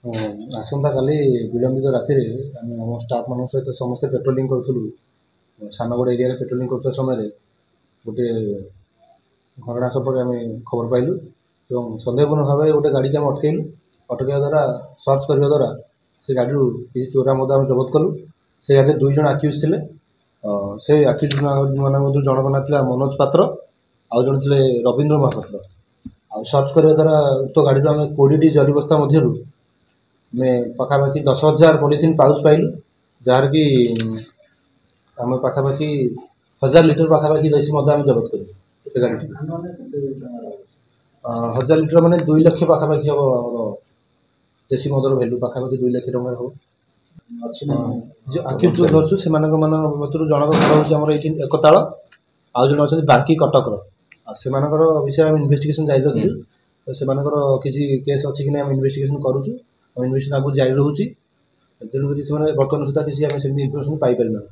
ଆସନ୍ତା କାଲି ବିଳମ୍ବିତ ରାତିରେ ଆମେ ଆମ ଷ୍ଟାଫ୍ ମାନଙ୍କ ସହିତ ସମସ୍ତେ ପେଟ୍ରୋଲିଂ କରୁଥିଲୁ। ସାନଗଡ଼ ଏରିଆରେ ପେଟ୍ରୋଲିଂ କରୁଥିବା ସମୟରେ ଗୋଟିଏ ଘଟଣା ସମ୍ପର୍କରେ ଆମେ ଖବର ପାଇଲୁ ଏବଂ ସନ୍ଦେହପୂର୍ଣ୍ଣ ଭାବରେ ଗୋଟେ ଗାଡ଼ିକି ଆମେ ଅଟକେଇଲୁ। ଅଟକେଇବା ଦ୍ୱାରା ସର୍ଚ୍ଚ କରିବା ଦ୍ୱାରା ସେ ଗାଡ଼ିରୁ କିଛି ଚୋରା ମଦ ଆମେ ଜବତ କଲୁ। ସେ ଗାଡ଼ିରେ 2 ଜଣ ଆକ୍ୟୁଜ୍ ଥିଲେ। ସେ ଆକ୍ୟୁଜ୍ ମାନଙ୍କ ମଧ୍ୟରୁ ଜଣଙ୍କ ନାଁ ଥିଲା ମନୋଜ ପାତ୍ର, ଆଉ ଜଣେ ଥିଲେ ରବୀନ୍ଦ୍ର ମହାପାତ୍ର। ଆଉ ସର୍ଚ୍ଚ କରିବା ଦ୍ୱାରା ଉକ୍ତ ଗାଡ଼ିରୁ ଆମେ 20ଟି ଜରି ବସ୍ତା ମଧ୍ୟରୁ ଆମେ ପାଖାପାଖି 10,000 ପଲିଥିନ୍ ପାଉଚ୍ ପାଇଲୁ, ଯାହାର କି ଆମେ ପାଖାପାଖି 1000 ଲିଟର ପାଖାପାଖି ଦେଶୀ ମଦ ଆମେ ଜବତ କଲୁ ସେ ଗାଡ଼ିଟି। 1000 ଲିଟର ମାନେ 2 ଲକ୍ଷ ପାଖାପାଖି ହେବ। ଆମର ଦେଶୀ ମଦର ଭ୍ୟାଲୁ ପାଖାପାଖି 2 ଲକ୍ଷ ଟଙ୍କା ହେବ। ଯେ ଆକ୍ୟୁଜ୍ ଧରିଛୁ ସେମାନଙ୍କ ମଧ୍ୟରୁ ଜଣଙ୍କ ଘର ହେଉଛି ଆମର ଏଇଠି ଏକତାଳ, ଆଉ ଜଣେ ଅଛନ୍ତି ବାଙ୍କି କଟକର। ଆଉ ସେମାନଙ୍କର ବିଷୟରେ ଆମେ ଇନଭେଷ୍ଟିଗେସନ୍ ଜାରି ରଖିଛୁ। ସେମାନଙ୍କର କିଛି କେସ୍ ଅଛି କି ନାହିଁ ଆମେ ଇନଭେଷ୍ଟିଗେସନ୍ କରୁଛୁ। ଆମ ଇନଭେଷ୍ଟିଗେସନ୍ ଆଗକୁ ଜାରି ରହୁଛି। ତେଣୁକରି ସେମାନେ ବର୍ତ୍ତମାନ ସୁଦ୍ଧା କିଛି ଆମେ ସେମିତି ଇନଫର୍ମେସନ୍ ପାଇପାରିନାହୁଁ।